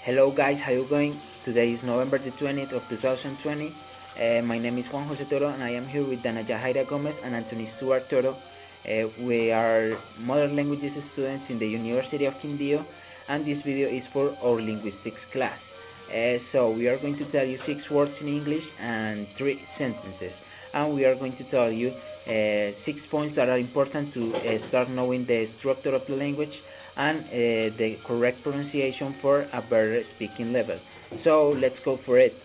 Hello guys, how you going? Today is November the 20th of 2020. My name is Juan José Toro and I am here with Danna, Yahaira, Gómez and Anthony Stuart Toro. We are modern languages students in the University of Quindío, and this video is for our linguistics class. So we are going to tell you 6 words in English and 3 sentences, and we are going to tell you 6 points that are important to start knowing the structure of the language and the correct pronunciation for a better speaking level. So let's go for it.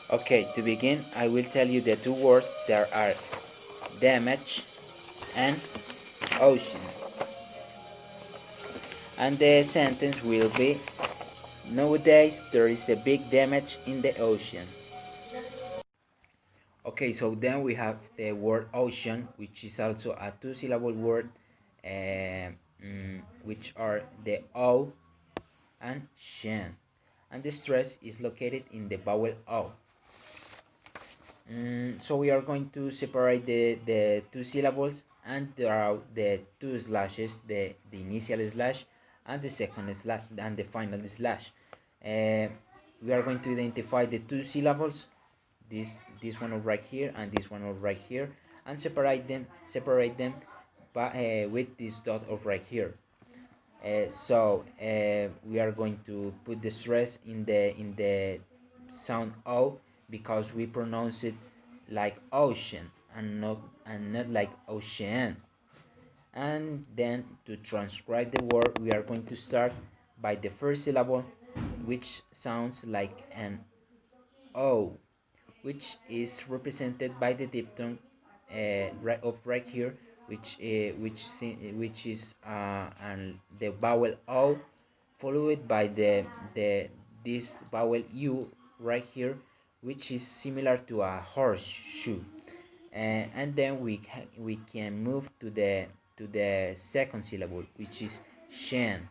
Okay, to begin, I will tell you the 2 words. There are damage and ocean, and the sentence will be: nowadays there is a big damage in the ocean. Okay, so then we have the word ocean, which is also a 2-syllable word, which are the O and shen, and the stress is located in the vowel O. So we are going to separate the 2 syllables and draw the 2 slashes, the initial slash and the second slash and the final slash. We are going to identify the 2 syllables, this one right here and this one right here, and separate them by, with this dot of right here. We are going to put the stress in the sound O, because we pronounce it like ocean and not like ocean. And then to transcribe the word, we are going to start by the first syllable, which sounds like an O, which is represented by the diphthong right here, which is and the vowel O, followed by this vowel U right here, which is similar to a horseshoe. And then we can move to the second syllable, which is shen.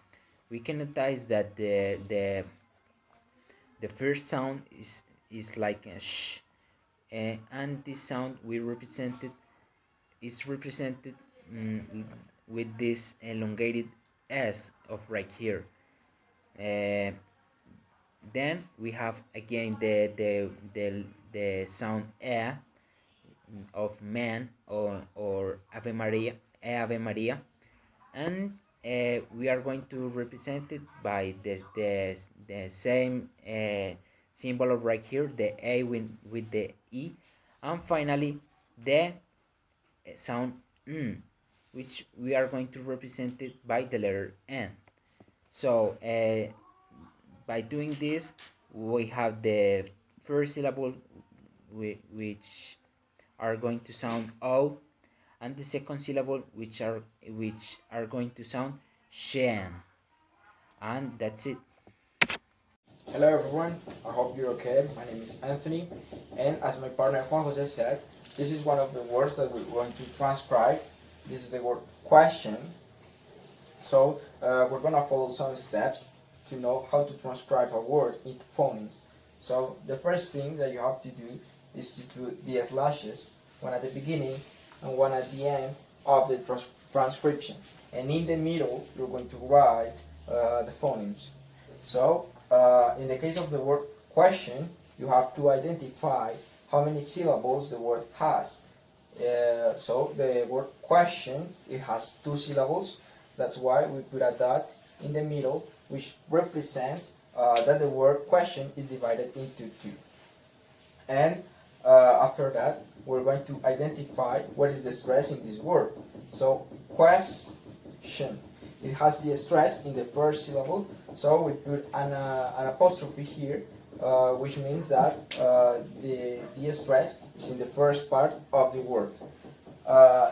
We can notice that the first sound is like a sh, and this sound is represented with this elongated s of right here. Then we have again the sound e of man, or Ave Maria, Ave Maria, and we are going to represent it by the same symbol of right here, the A with the E, and finally the sound n, which we are going to represent it by the letter N. So by doing this, we have the first syllable which are going to sound O, and the second syllable which are going to sound shen. And that's it. Hello everyone, I hope you're okay. My name is Anthony, and as my partner Juan Jose said, this is one of the words that we're going to transcribe. This is the word question. So we're going to follow some steps to know how to transcribe a word into phonemes. So the first thing that you have to do is to put the slashes, one at the beginning and one at the end of the transcription. And in the middle, you're going to write the phonemes. So in the case of the word question, you have to identify how many syllables the word has. So the word question, it has 2 syllables. That's why we put a dot in the middle, which represents that the word question is divided into 2. And after that, we're going to identify what is the stress in this word. So question, it has the stress in the first syllable, so we put an apostrophe here, which means that the stress is in the first part of the word.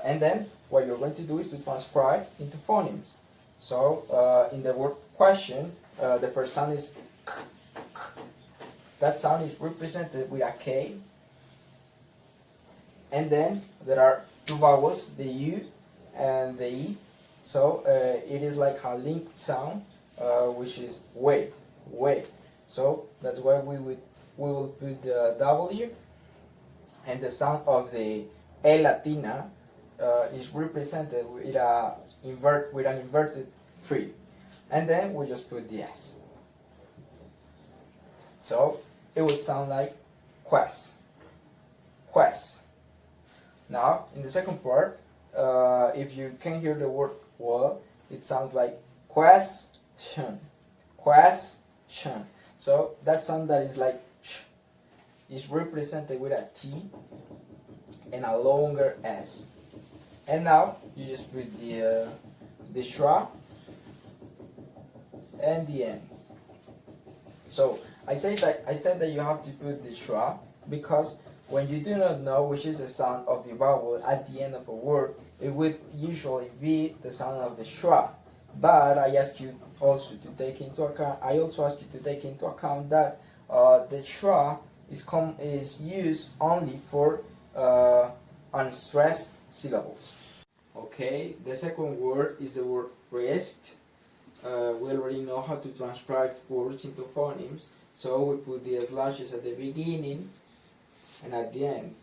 And then what you're going to do is to transcribe into phonemes. So in the word question, the first sound is k, k. That sound is represented with a K. And then there are 2 vowels, the U and the E. So it is like a linked sound, which is way. So that's why we will put the W, and the sound of the E Latina is represented with an inverted 3, and then we just put the S. So it would sound like quest. Quest. Now, in the second part, if you can hear the word well, it sounds like question. Question. So that sound that is like sh is represented with a T and a longer S. And now you just put the schwa and the N. So I said that you have to put the schwa because when you do not know which is the sound of the vowel at the end of a word, it would usually be the sound of the schwa. But I ask you also to take into account. I also ask you to take into account that the schwa is used only for unstressed syllables. Okay, the second word is the word rest. We already know how to transcribe words into phonemes, so we put the slashes at the beginning and at the end.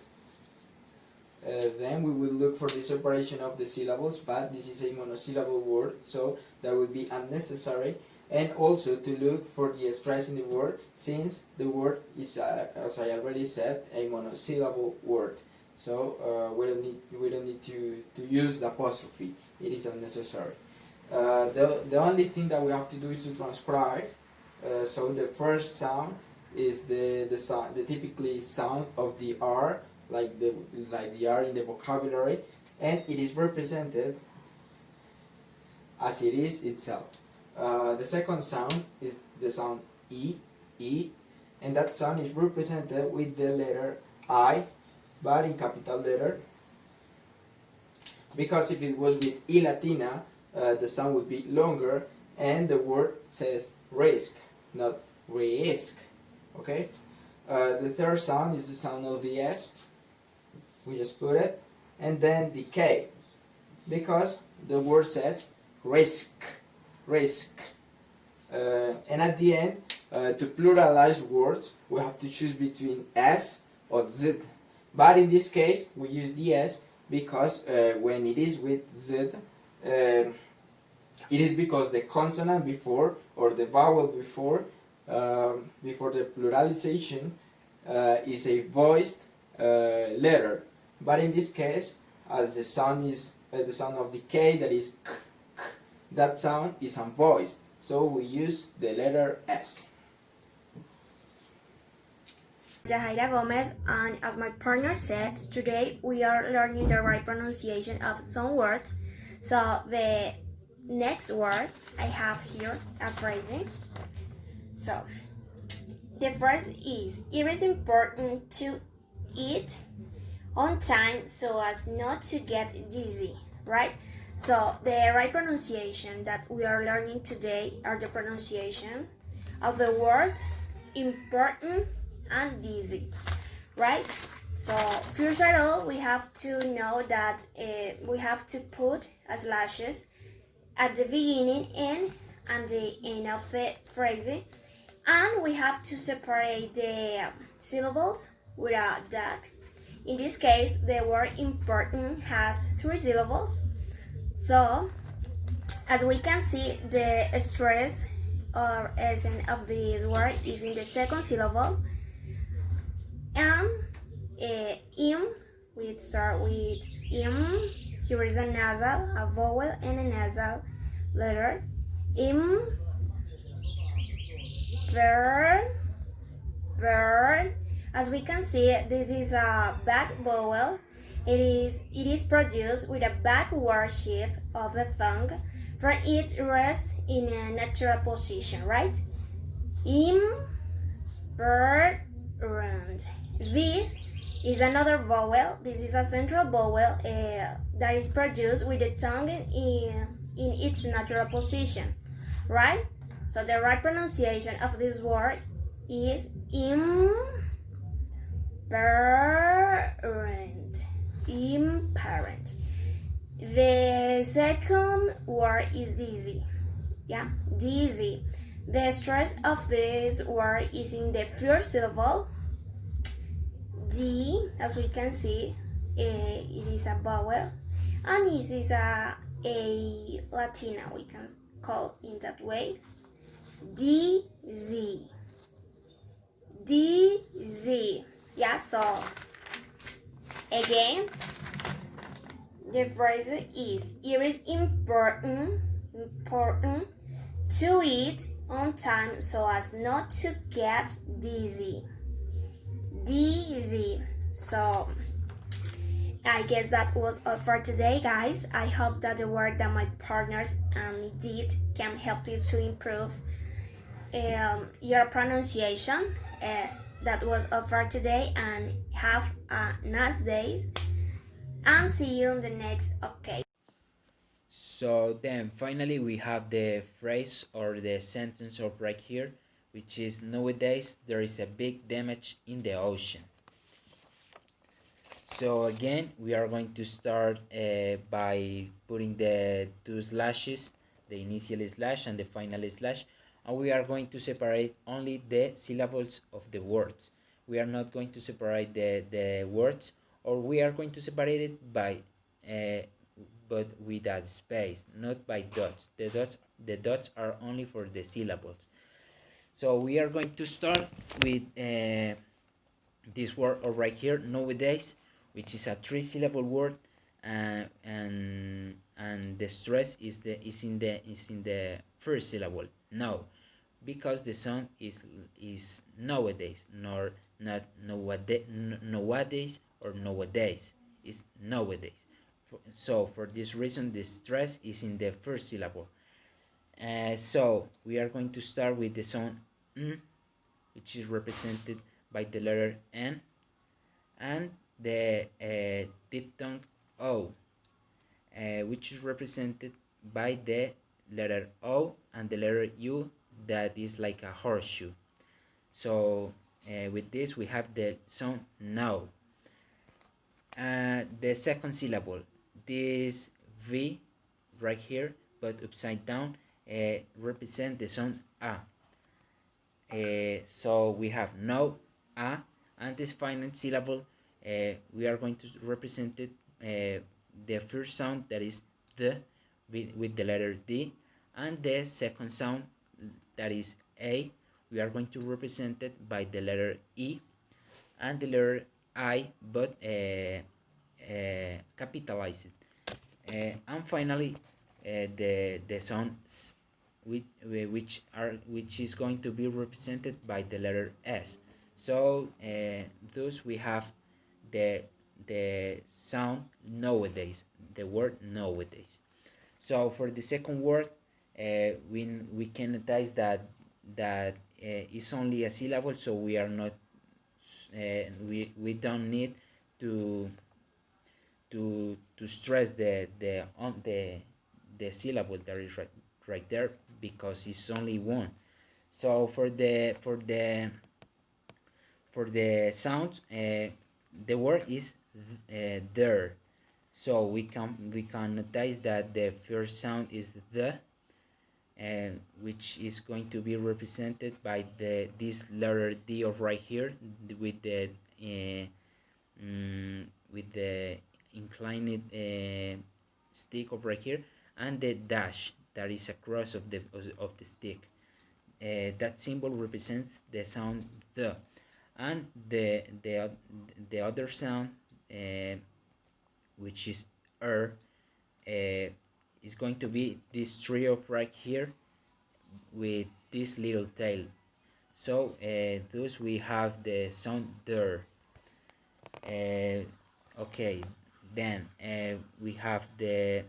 Then we will look for the separation of the syllables, but this is a monosyllable word, so that would be unnecessary. And also to look for the stress in the word, since the word is, as I already said, a monosyllable word. So we don't need to use the apostrophe. It is unnecessary. The only thing that we have to do is to transcribe. So the first sound is the typically sound of the R, like the R in the vocabulary, and it is represented as it is itself. The second sound is the sound E, and that sound is represented with the letter I, but in capital letter, because if it was with I Latina, the sound would be longer, and the word says risk, not risk. Okay. The third sound is the sound of the S. We just put it, and then the K, because the word says risk. And at the end, to pluralize words, we have to choose between S or Z. But in this case, we use the S because when it is with Z, it is because the consonant before, or the vowel before the pluralization, is a voiced letter. But in this case, as the sound is the sound of the K, that is k, that sound is unvoiced. So we use the letter S. Yahaira Gómez, and as my partner said, today we are learning the right pronunciation of some words. So the next word I have here, a phrasing. So the first is, it is important to eat on time so as not to get dizzy, right? So the right pronunciation that we are learning today are the pronunciation of the words important and dizzy, right? So first of all, we have to know that we have to put slashes at the beginning and the end of the phrase, and we have to separate the syllables with a dash. In this case, the word important has 3 syllables. So, as we can see, the stress or accent of this word is in the second syllable. And we start with im. Here is a nasal, a vowel, and a nasal letter. Im, bird. As we can see, this is a back vowel. It is produced with a backward shift of the tongue, for it rests in a natural position, right? Im, bird, rund. This is another vowel. This is a central vowel that is produced with the tongue in its natural position, right? So the right pronunciation of this word is imparent. The second word is dizzy. Yeah, dizzy. The stress of this word is in the first syllable. D, as we can see, it is a vowel, and this is a Latina, we can call in that way. D, Z. dizzy. Yeah, so again, the phrase is, it is important to eat on time so as not to get dizzy. Dizzy. So I guess that was all for today, guys. I hope that the work that my partners and me did can help you to improve your pronunciation. That was all for today, and have a nice day. And see you in the next okay. So then finally we have the phrase or the sentence of right here, which is nowadays there is a big damage in the ocean. So again, we are going to start by putting the two slashes, the initial slash and the final slash, and we are going to separate only the syllables of the words. We are not going to separate the words, or we are going to separate it by but without space, not by dots. The dots are only for the syllables. So we are going to start with this word right here, nowadays, which is a three-syllable word, and the stress is in the first syllable, no, because the sound is nowadays, nor not nowadays or nowadays, is nowadays. So for this reason, the stress is in the first syllable. So we are going to start with the sound n, which is represented by the letter N, and the diphthong O, which is represented by the letter O and the letter U, that is like a horseshoe. So with this we have the sound no. The second syllable, this V right here, but upside down, represent the sound A. So we have no, A, and this final syllable, we are going to represent it, the first sound, that is the, with the letter D, and the second sound, that is A, we are going to represent it by the letter E and the letter I, but capitalized. And finally, the sound S, which is going to be represented by the letter S. So thus we have the sound nowadays, the word nowadays. So for the second word, we can notice that it's only a syllable, so we are not we don't need to stress the syllable that is right there, because it's only one. So for the sound, the word is there. So we can notice that the first sound is the, which is going to be represented by this letter D of right here, with the inclined stick of right here, and the dash that is across of the stick. That symbol represents the sound the, and the other sound, which is is going to be this trio right here with this little tail. So thus we have the sound there. Okay, then we have the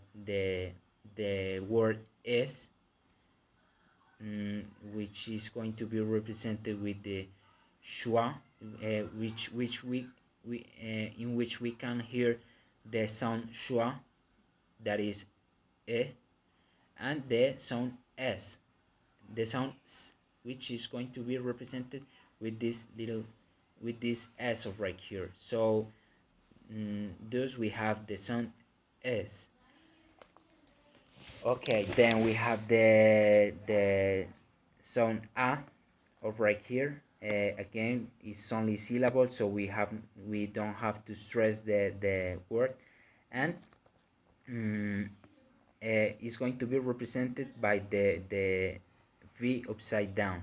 word is, which is going to be represented with the schwa, which we in which we can hear the sound schwa, that is e, and the sound s, the sound s, which is going to be represented with this s of right here. So thus we have the sound s. Okay, then we have the sound a of right here. Again, it's only syllable, so we don't have to stress the word, and is going to be represented by the V upside down.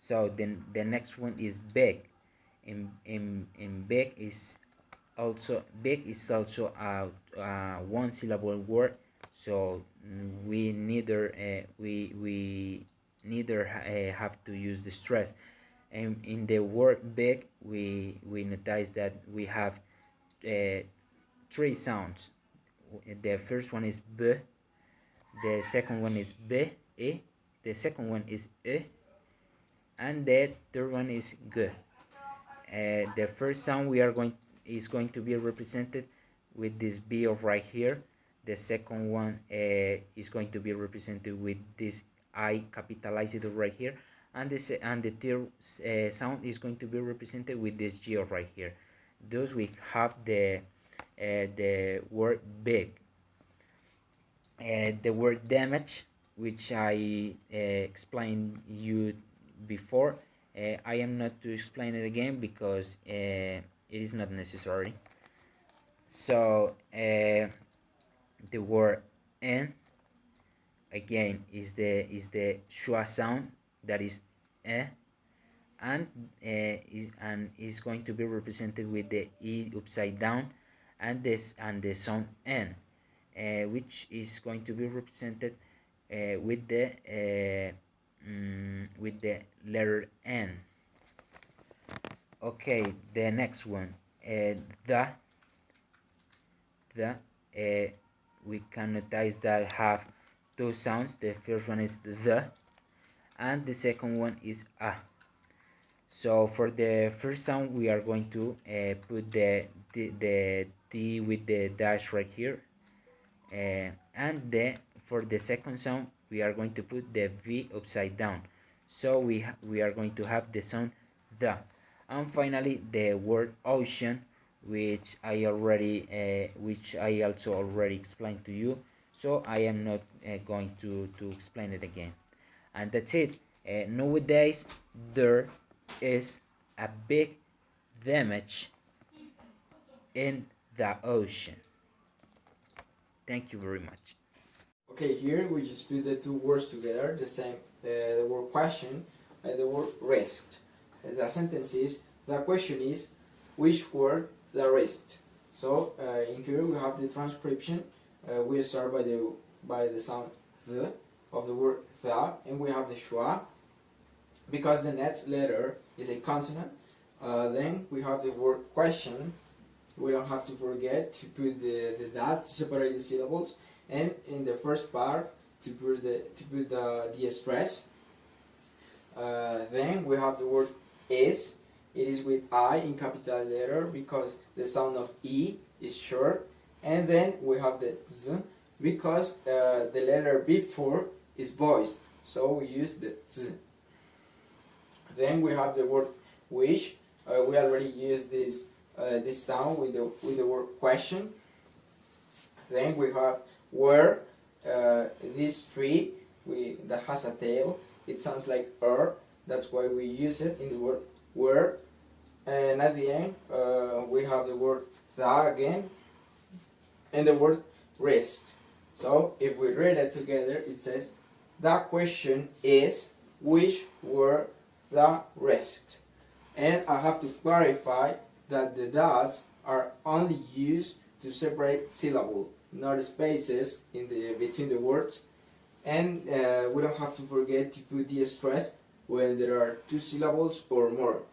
So then the next one is big. In big is also a one syllable word, so we neither have to use the stress. And in the word big, we notice that we have three sounds. The first one is b, the second one is b, e, the second one is e, and the third one is g. The first sound is going to be represented with this B of right here. The second one is going to be represented with this I capitalized right here, and the third sound is going to be represented with this G of right here. Thus we have the word big. The word damage, which I explained you before, I am not to explain it again because it is not necessary. So the word "n" again is the schwa sound, that is and is going to be represented with the e upside down, and the sound "n", which is going to be represented with the letter "n". Okay, the next one, the we can notice that have two sounds. The first one is the, and the second one is a. So for the first sound, we are going to put the T with the dash right here, and for the second sound, we are going to put the V upside down. So we are going to have the sound the. And finally, the word ocean, which I also already explained to you, so I am not going to explain it again. And that's it. Nowadays there is a big damage in the ocean. Thank you very much. Okay, here we just put the two words together, the same, the word question and the word risked. The sentence is, the question is, which word the risked? So in here we have the transcription. We start by the sound the of the word the, and we have the schwa because the next letter is a consonant. Then we have the word question. We don't have to forget to put the that to separate the syllables, and in the first part to put the stress. Then we have the word is. It is with I in capital letter because the sound of E is short. And then we have the Z because the letter before is voiced, so we use the Z. Then we have the word which. We already used this sound with the word question. Then we have where. This tree that has a tail, it sounds like that's why we use it in the word where. And at the end we have the word the again and the word risked. So if we read it together, it says the question is which were the risked. And I have to clarify that the dots are only used to separate syllables, not spaces in between the words. And we don't have to forget to put the stress when there are two syllables or more.